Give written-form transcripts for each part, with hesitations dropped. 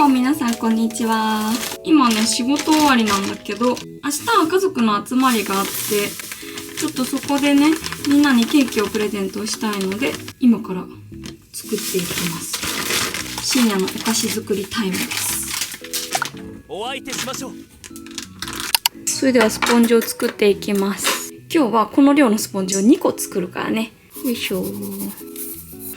皆さんこんにちは。今ね仕事終わりなんだけど、明日は家族の集まりがあって、ちょっとそこでねみんなにケーキをプレゼントしたいので今から作っていきます。深夜のお菓子作りタイムです。お相手しましょう。それではスポンジを作っていきます。今日はこの量のスポンジを2個作るからね。よいしょ。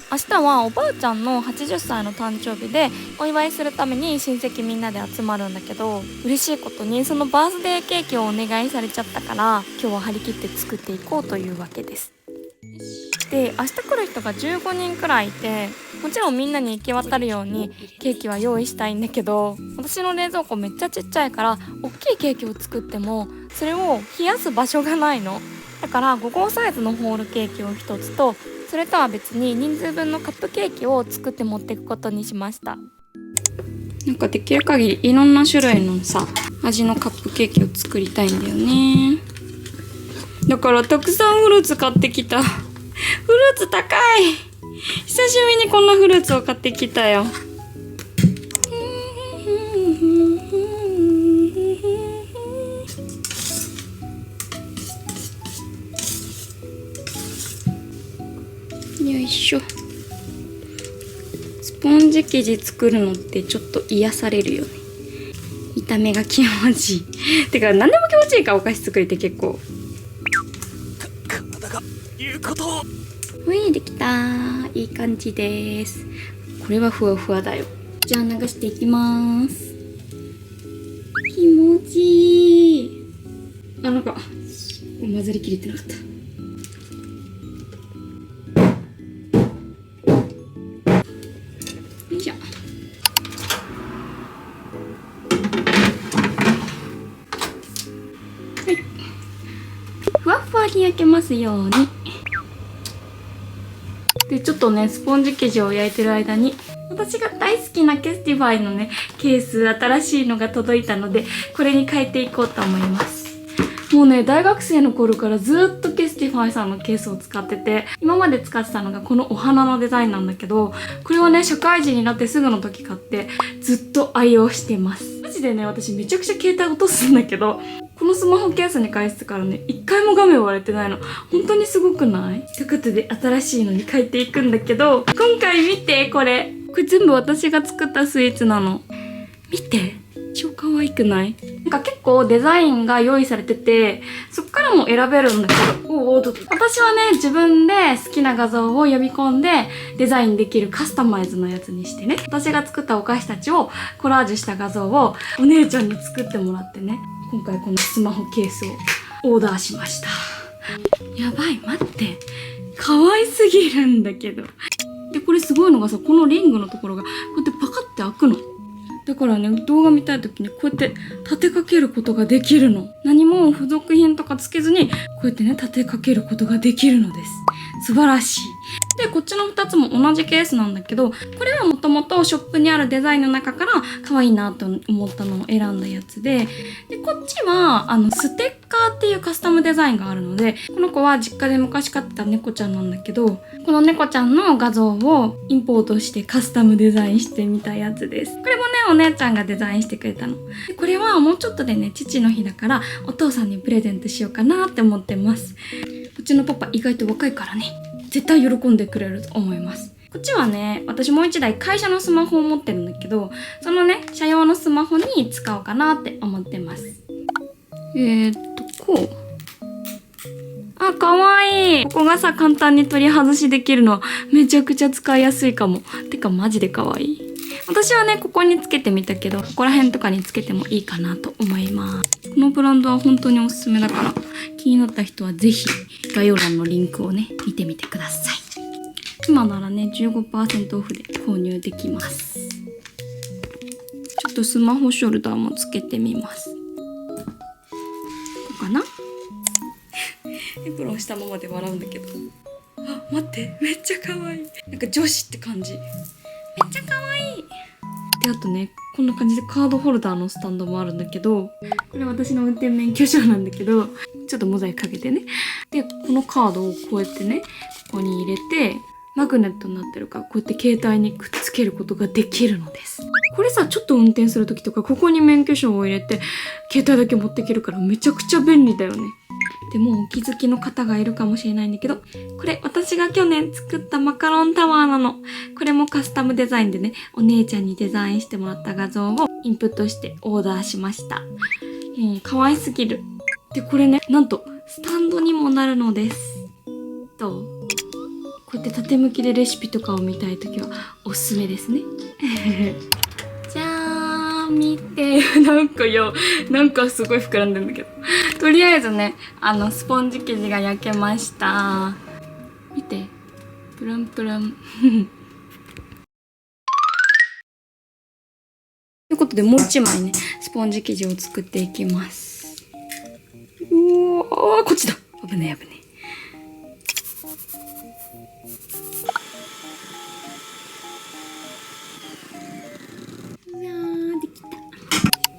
明日はおばあちゃんの80歳の誕生日でお祝いするために親戚みんなで集まるんだけど、嬉しいことにそのバースデーケーキをお願いされちゃったから、今日は張り切って作っていこうというわけです。で、明日来る人が15人くらいいて、もちろんみんなに行き渡るようにケーキは用意したいんだけど、私の冷蔵庫めっちゃちっちゃいから大きいケーキを作ってもそれを冷やす場所がないの。だから5号サイズのホールケーキを1つと、それとは別に人数分のカップケーキを作って持っていくことにしました。なんかできる限りいろんな種類のさ味のカップケーキを作りたいんだよね。だからたくさんフルーツ買ってきた。フルーツ高い。久しぶりにこんなフルーツを買ってきたよ。よいしょ。スポンジ生地作るのってちょっと癒されるよね。見た目が気持ちいい。てか何でも気持ちいいからお菓子作りって結構。体が言うことを。ほい、できたー。いい感じです。これはふわふわだよ。じゃあ流していきます。気持ちいい。なんか混ざりきれてなかった。よいしょ。はい。ふわふわに焼けますように。で、ちょっとね、スポンジ生地を焼いてる間に、私が大好きなケスティファイのね、ケース、新しいのが届いたので、これに変えていこうと思います。もうね、大学生の頃からずっとケスティファイさんのケースを使ってて、今まで使ってたのがこのお花のデザインなんだけど、これはね、社会人になってすぐの時買って、ずっと愛用してます。マジでね、私めちゃくちゃ携帯落とすんだけど、このスマホケースに返してからね、一回も画面割れてないの。本当にすごくない？ということで、新しいのに変えていくんだけど、今回見て、これ全部私が作ったスイーツなの。見て。超可愛くない？なんか結構デザインが用意されてて、そっからも選べるんだけど、私はね、自分で好きな画像を読み込んでデザインできるカスタマイズのやつにしてね、私が作ったお菓子たちをコラージュした画像をお姉ちゃんに作ってもらってね、今回このスマホケースをオーダーしました。やばい、待って。可愛すぎるんだけど。で、これすごいのがさ、このリングのところがこうやってパカって開くの。だからね、動画見たい時にこうやって立てかけることができるの。何も付属品とかつけずに、こうやってね、立てかけることができるのです。素晴らしい。で、こっちの2つも同じケースなんだけど、これはもともとショップにあるデザインの中から可愛いなと思ったのを選んだやつで、で、こっちは、ステッカーっていうカスタムデザインがあるので、この子は実家で昔飼ってた猫ちゃんなんだけど、この猫ちゃんの画像をインポートしてカスタムデザインしてみたやつです。これもね、お姉ちゃんがデザインしてくれたの。で、これはもうちょっとでね、父の日だからお父さんにプレゼントしようかなって思ってます。うちのパパ意外と若いからね、絶対喜んでくれると思います。こっちはね、私もう一台会社のスマホを持ってるんだけど、そのね、社用のスマホに使おうかなって思ってます。こう。あ、かわいい。ここがさ、簡単に取り外しできるのはめちゃくちゃ使いやすいかも。てかマジでかわいい。私はね、ここにつけてみたけど、ここら辺とかにつけてもいいかなと思います。このブランドは本当におすすめだから、気になった人はぜひ概要欄のリンクをね、見てみてください。今ならね、15% オフで購入できます。ちょっとスマホショルダーもつけてみます。かな。エプロンしたままで笑うんだけど、あ、待って、めっちゃ可愛い。なんか女子って感じ。めっちゃ可愛い。で、あとね、こんな感じでカードホルダーのスタンドもあるんだけど、これ私の運転免許証なんだけど、ちょっとモザイクかけてね。で、このカードをこうやってね、ここに入れて、マグネットになってるから、こうやって携帯にくっつけることができるのです。これさ、ちょっと運転するときとか、ここに免許証を入れて、携帯だけ持っていけるから、めちゃくちゃ便利だよね。でもお気づきの方がいるかもしれないんだけど、これ私が去年作ったマカロンタワーなの。これもカスタムデザインでね、お姉ちゃんにデザインしてもらった画像をインプットしてオーダーしました。可愛すぎる。で、これね、なんとスタンドにもなるのです。どう？こうやって縦向きでレシピとかを見たいときはおすすめですね。じゃーん、見て。なんかすごい膨らんでるんだけど。とりあえずね、スポンジ生地が焼けました。見て。プルンプルン。ということで、もう一枚ね、スポンジ生地を作っていきます。うおー、こっちだ。危ねえ危ねえ。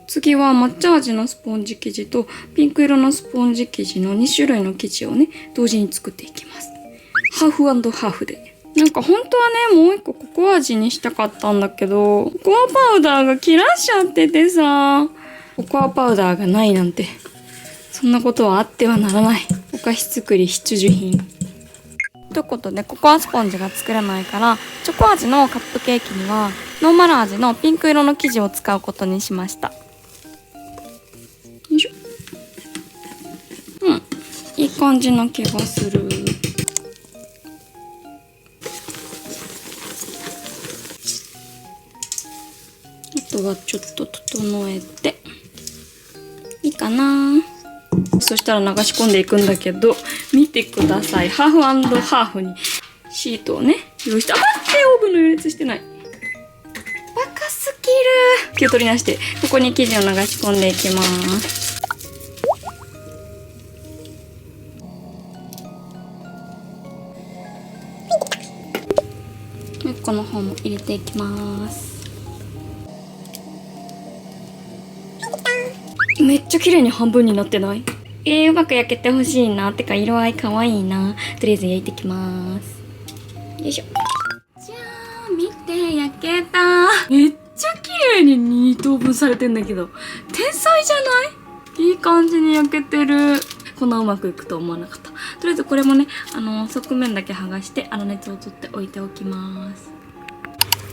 次は抹茶味のスポンジ生地とピンク色のスポンジ生地の2種類の生地をね、同時に作っていきます。ハーフ&ハーフで。なんか本当はね、もう一個ココア味にしたかったんだけど、ココアパウダーが切らしちゃっててさ、ココアパウダーがないなんて、そんなことはあってはならない。お菓子作り必需品。ということで、ココアスポンジが作れないから、チョコ味のカップケーキには、ノーマル味のピンク色の生地を使うことにしました。よいしょ。いい感じな気がする。あとはちょっと整えて、いいかな。そしたら流し込んでいくんだけど、見てください。ハーフ&ハーフにシートをね、用意して、あ、待って、オーブンの余熱してない。バカすぎる。気を取り出して、ここに生地を流し込んでいきます。もう一個の方も入れていきます。めっちゃ綺麗に半分になってない？うまく焼けてほしいな。てか色合い可愛いな。とりあえず焼いていきます。よいしょ。じゃーん、見て、焼けた。めっちゃ綺麗に2等分されてんだけど、天才じゃない？いい感じに焼けてる。こんなうまくいくと思わなかった。とりあえずこれもね、側面だけ剥がして粗熱を取って置いておきます。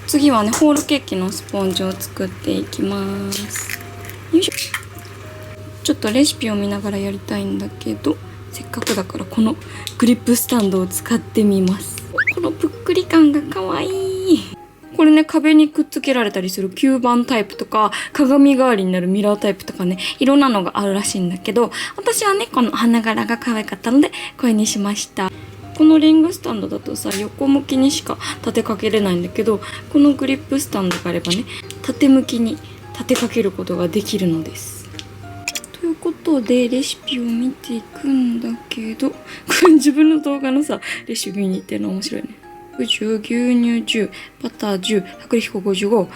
次はね、ホールケーキのスポンジを作っていきます。よいしょ。ちょっとレシピを見ながらやりたいんだけど、せっかくだからこのグリップスタンドを使ってみます。このぷっくり感が可愛い。これね、壁にくっつけられたりする吸盤タイプとか、鏡代わりになるミラータイプとかね、いろんなのがあるらしいんだけど、私はね、この花柄が可愛かったので、これにしました。このリングスタンドだとさ、横向きにしか立てかけれないんだけど、このグリップスタンドがあればね、縦向きに立てかけることができるのです。ということで、レシピを見ていくんだけど、これ自分の動画のさ、レシピ見に行ってるの面白いね。10、牛乳10、バター10、薄力粉55。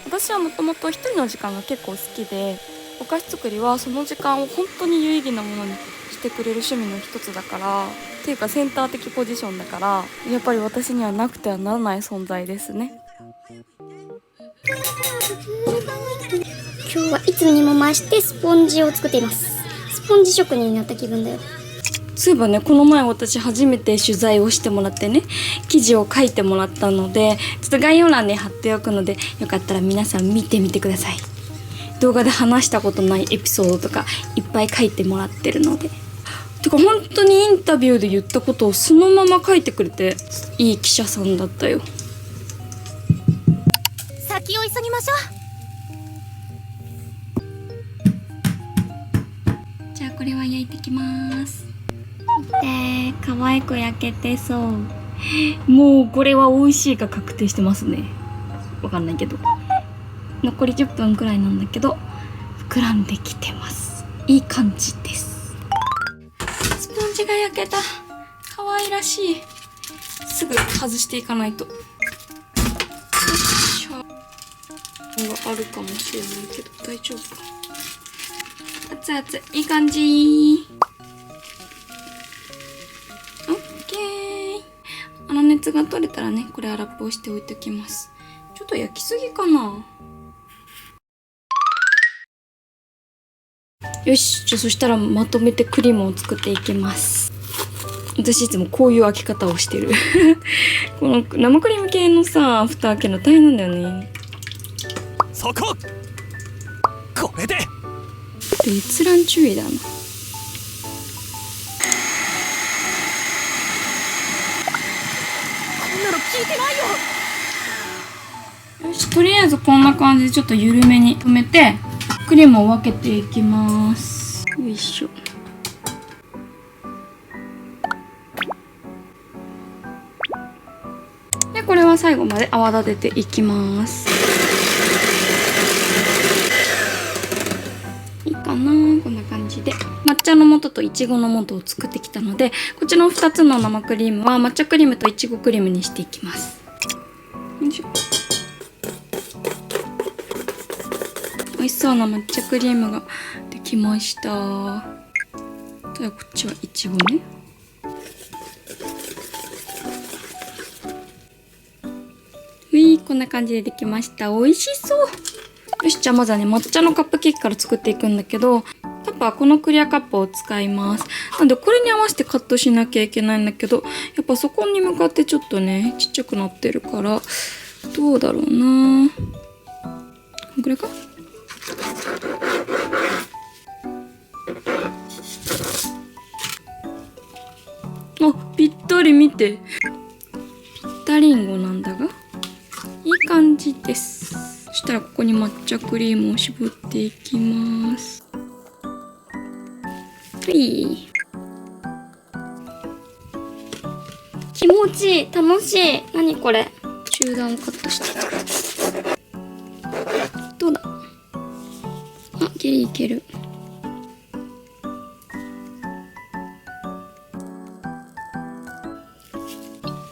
私はもともと一人の時間が結構好きで、お菓子作りはその時間を本当に有意義なものにしてくれる趣味の一つだから、っていうかセンター的ポジションだから、やっぱり私にはなくてはならない存在ですね。今日はいつにも増してスポンジを作っています。スポンジ職人になった気分だよ。そういえばね、この前私初めて取材をしてもらってね、記事を書いてもらったので、ちょっと概要欄に貼っておくので、よかったら皆さん見てみてください。動画で話したことないエピソードとかいっぱい書いてもらってるので。てか本当にインタビューで言ったことをそのまま書いてくれて、いい記者さんだったよ。先を急ぎましょう。じゃあこれは焼いてきます。見て、可愛く焼けてそう。もうこれは美味しいか確定してますね。わかんないけど。残り10分くらいなんだけど膨らんできてます。いい感じです。スポンジが焼けた。可愛らしい。すぐ外していかないと。よいしょ。があるかもしれないけど大丈夫か。熱々、いい感じ。オッケー。粗熱が取れたらね、これはラップをしておいておきます。ちょっと焼きすぎかな。よし、じゃあそしたらまとめてクリームを作っていきます。私いつもこういう開け方をしてるこの生クリーム系のさ、蓋開けるの大変なんだよね。そこ、これで閲覧注意だな。こんなの聞いてないよ。よし、とりあえずこんな感じでちょっと緩めに止めてクリームを分けていきます。よいしょ。でこれは最後まで泡立てていきます。いいかな、こんな感じで抹茶の素といちごの素を作ってきたので、こっちの2つの生クリームは抹茶クリームといちごクリームにしていきます。よいしょ。美味しそうな抹茶クリームができました。じゃあこっちはいちごね。こんな感じでできました。美味しそう。よし、じゃあまずはね、抹茶のカップケーキから作っていくんだけど、カップはこのクリアカップを使います。なんでこれに合わせてカットしなきゃいけないんだけど、やっぱそこに向かってちょっとね、ちっちゃくなってるから、どうだろうな。これか？あ、ぴったり見て。ぴったりんごなんだが。いい感じです。そしたらここに抹茶クリームを絞っていきます。はい。気持ちいい、楽しい。何これ？中段をカットして。どうだ？あ、ギリいける。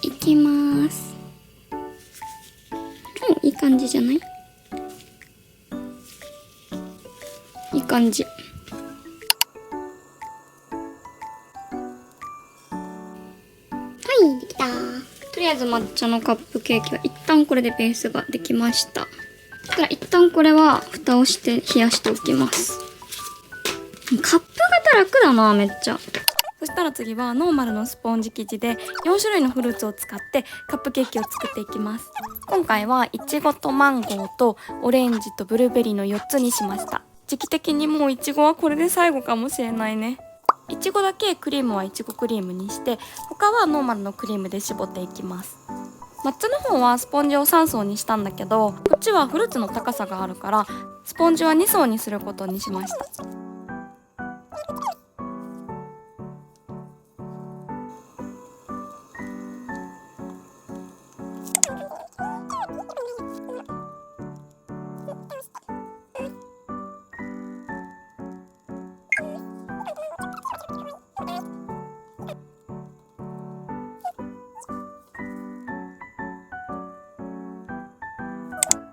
いきます。いい感じじゃない？いい感じ。はい、できた。とりあえず抹茶のカップケーキは一旦これでベースができました。だから一旦これは蓋をして冷やしておきます。カップ型楽だな、めっちゃ。そしたら次はノーマルのスポンジ生地で4種類のフルーツを使ってカップケーキを作っていきます。今回はいちごとマンゴーとオレンジとブルーベリーの4つにしました。時期的にもういちごはこれで最後かもしれないね。いちごだけクリームはいちごクリームにして、他はノーマルのクリームで絞っていきます。抹茶の方はスポンジを3層にしたんだけど、こっちはフルーツの高さがあるからスポンジは2層にすることにしました。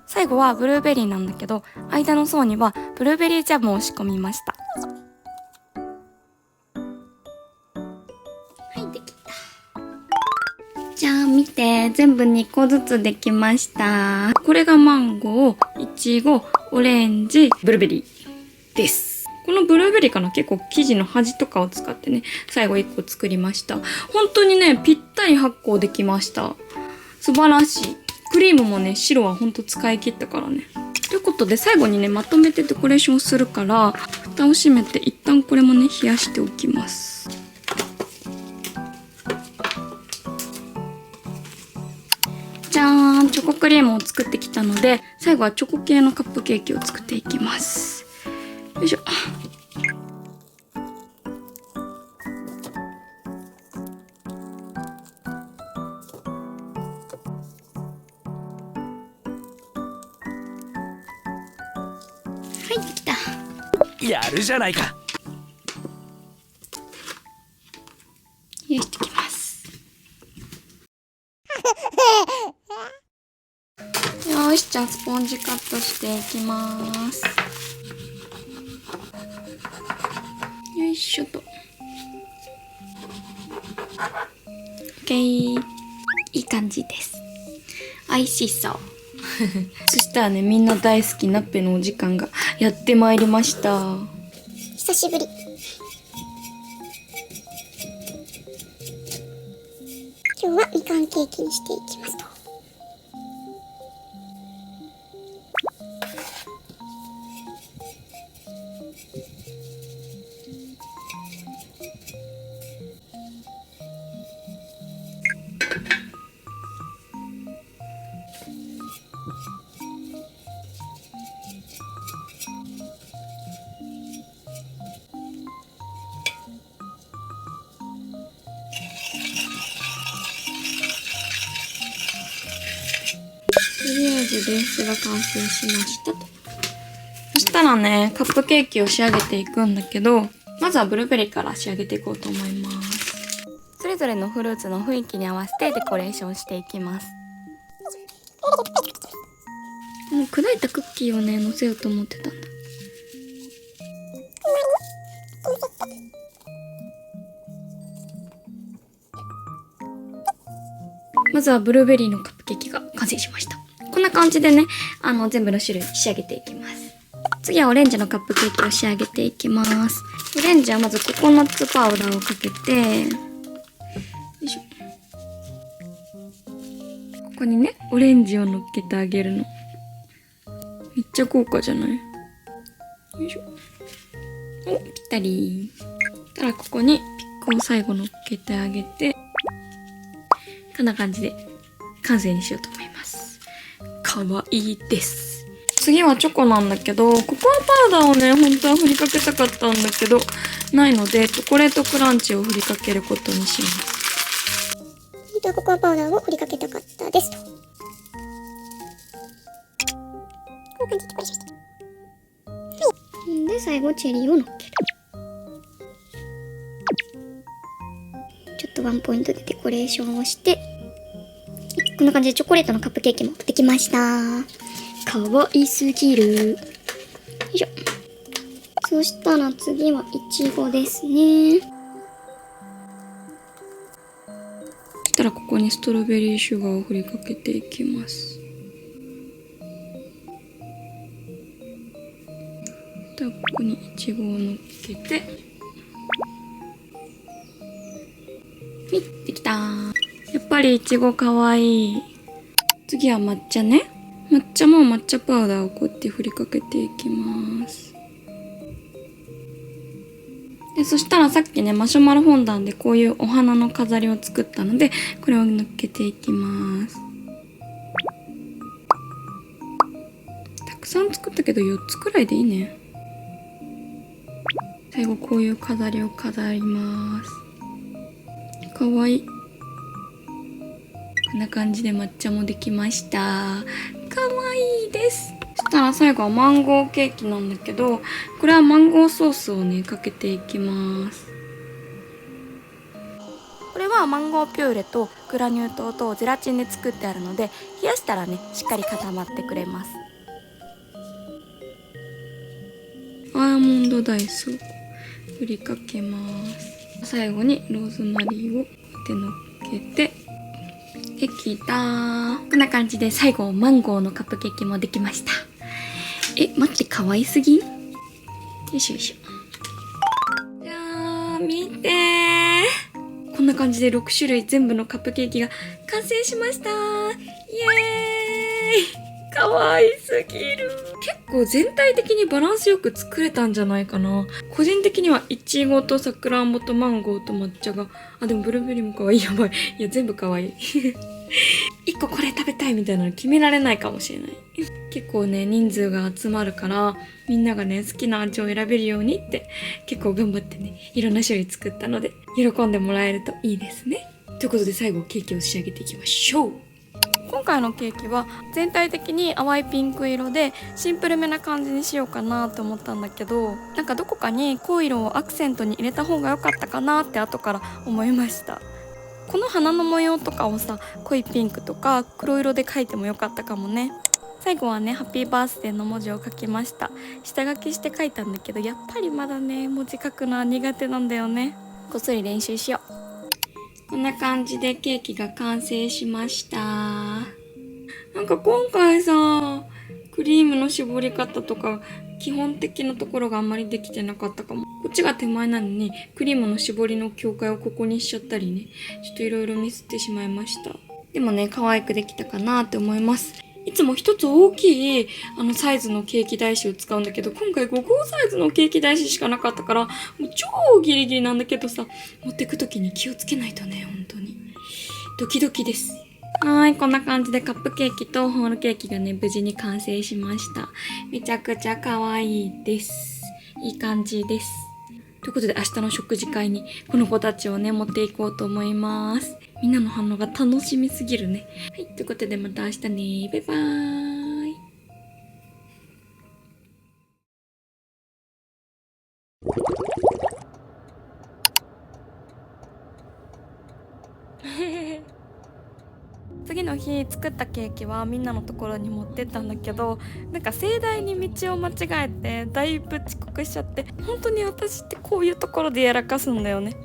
最後はブルーベリーなんだけど、間の層にはブルーベリージャムを仕込みました。はい、できた。じゃあ見て、全部2個ずつできました。これがマンゴー、イチゴ、オレンジ、ブルーベリーです。このブルーベリーかな、結構生地の端とかを使ってね、最後1個作りました。本当にね、ぴったり8個できました。素晴らしい。クリームもね、白はほんと使い切ったからね。ということで最後にね、まとめてデコレーションするから、蓋を閉めて一旦これもね、冷やしておきます。じゃーん、チョコクリームを作ってきたので、最後はチョコ系のカップケーキを作っていきます。よいしょ。入ってきた。やるじゃないか。用意してきます。よし、じゃあスポンジカットしていきます。よいしょと。OK。いい感じです。美味しそう。そしたらね、みんな大好きナッペのお時間がやってまいりました。久しぶり。今日はみかんケーキにしていきますと。とりあえずベースが完成しましたと。そしたらね、カップケーキを仕上げていくんだけど、まずはブルーベリーから仕上げていこうと思います。それぞれのフルーツの雰囲気に合わせてデコレーションしていきます。砕いたクッキーをね、乗せようと思ってたんだ。まずはブルーベリーのカップケーキが完成しました。こんな感じでね、全部の種類仕上げていきます。次はオレンジのカップケーキを仕上げていきます。オレンジはまずココナッツパウダーをかけて、よいしょ。ここにね、オレンジを乗っけてあげるの。めっちゃ豪華じゃない？よいしょ。お、ぴったり。たらここにピックを最後乗っけてあげて、こんな感じで完成にしようと思います。かわいいです。次はチョコなんだけど、ココアパウダーをね、本当は振りかけたかったんだけど、ないので、チョコレートクランチを振りかけることにします。ココアパウダーを振りかけたかったですと。こんな感じでデコレーションして。はい。で、最後チェリーを乗っける。ちょっとワンポイントでデコレーションをして、こんな感じでチョコレートのカップケーキもできました。かわいすぎる。よいしょ。そしたら次はイチゴですね。そしたらここにストロベリーシュガーを振りかけていきます。ではここにイチゴを乗っけて、はい、できたー。やっぱりイチゴかわいい。次は抹茶ね。抹茶も抹茶パウダーをこうやって振りかけていきます。で、そしたらさっきね、マシュマロフォンダンでこういうお花の飾りを作ったので、これを乗っけていきます。たくさん作ったけど4つくらいでいいね。最後こういう飾りを飾ります。かわいい。こんな感じで抹茶もできました。かわいいです。そしたら最後はマンゴーケーキなんだけど、これはマンゴーソースをね、かけていきます。これはマンゴーピューレとグラニュー糖とゼラチンで作ってあるので、冷やしたらね、しっかり固まってくれます。アーモンドダイスを振りかけます。最後にローズマリーを乗っけて、できたー。こんな感じで最後マンゴーのカップケーキもできました。待って、可愛すぎん？よいしょよいしょ。じゃあ見てー。こんな感じで6種類全部のカップケーキが完成しました。イエーイ。可愛すぎる。結構全体的にバランスよく作れたんじゃないかな。個人的にはイチゴとサクランボとマンゴーと抹茶が、でもブルーベリーも可愛い。やばい。いや、全部可愛い。一個これ食べたいみたいなの決められないかもしれない。結構ね、人数が集まるから、みんながね、好きな味を選べるようにって結構頑張ってね、いろんな種類作ったので、喜んでもらえるといいですね。ということで最後ケーキを仕上げていきましょう。今回のケーキは全体的に淡いピンク色でシンプルめな感じにしようかなと思ったんだけど、なんかどこかに濃い色をアクセントに入れた方が良かったかなって後から思いました。この花の模様とかをさ、濃いピンクとか黒色で描いてもよかったかもね。最後はね、ハッピーバースデーの文字を書きました。下書きして書いたんだけど、やっぱりまだね、文字書くのは苦手なんだよね。こっそり練習しよう。こんな感じでケーキが完成しました。なんか今回さ、クリームの絞り方とか基本的なところがあんまりできてなかったかも。こっちが手前なのにクリームの絞りの境界をここにしちゃったりね、ちょっといろいろミスってしまいました。でもね、可愛くできたかなって思います。いつも一つ大きいサイズのケーキ台紙を使うんだけど、今回5号サイズのケーキ台紙しかなかったから、もう超ギリギリなんだけどさ、持ってくときに気をつけないとね、本当に。ドキドキです。こんな感じでカップケーキとホールケーキがね、無事に完成しました。めちゃくちゃ可愛いです。いい感じです。ということで明日の食事会にこの子たちをね、持っていこうと思います。みんなの反応が楽しみすぎるね。はい、ということでまた明日ね。バイバーイ。次の日作ったケーキはみんなのところに持ってったんだけど、なんか盛大に道を間違えてだいぶ遅刻しちゃって、本当に私ってこういうところでやらかすんだよね。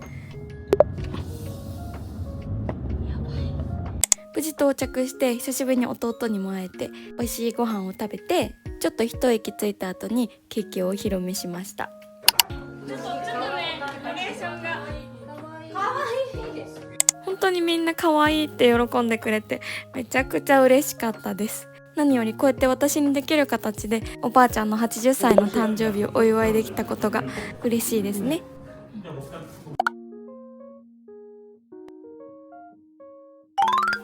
無事到着して久しぶりに弟にも会えて美味しいご飯を食べて、ちょっと一息ついた後にケーキをお披露目しました。本当にみんな可愛いって喜んでくれてめちゃくちゃ嬉しかったです。何よりこうやって私にできる形でおばあちゃんの80歳の誕生日をお祝いできたことが嬉しいですね。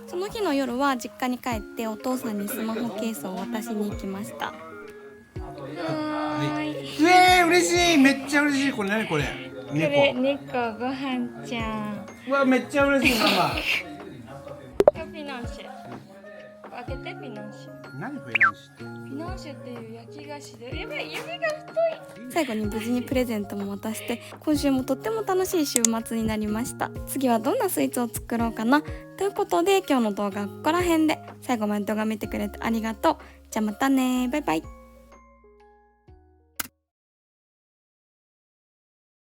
その日の夜は実家に帰ってお父さんにスマホケースを渡しに行きました。嬉しい、めっちゃ嬉しい。これ何これ？これ猫ごはんちゃん。うわ、めっちゃ嬉しいママ。ピナンシェ。開けてピナンシェ。何フィナンシェ？フィナンシェっていう焼き菓子で、やばい、指が太い。最後に無事にプレゼントも渡して、今週もとっても楽しい週末になりました。次はどんなスイーツを作ろうかなということで、今日の動画はここら辺で。最後まで動画見てくれてありがとう。じゃあまたね、バイバイ。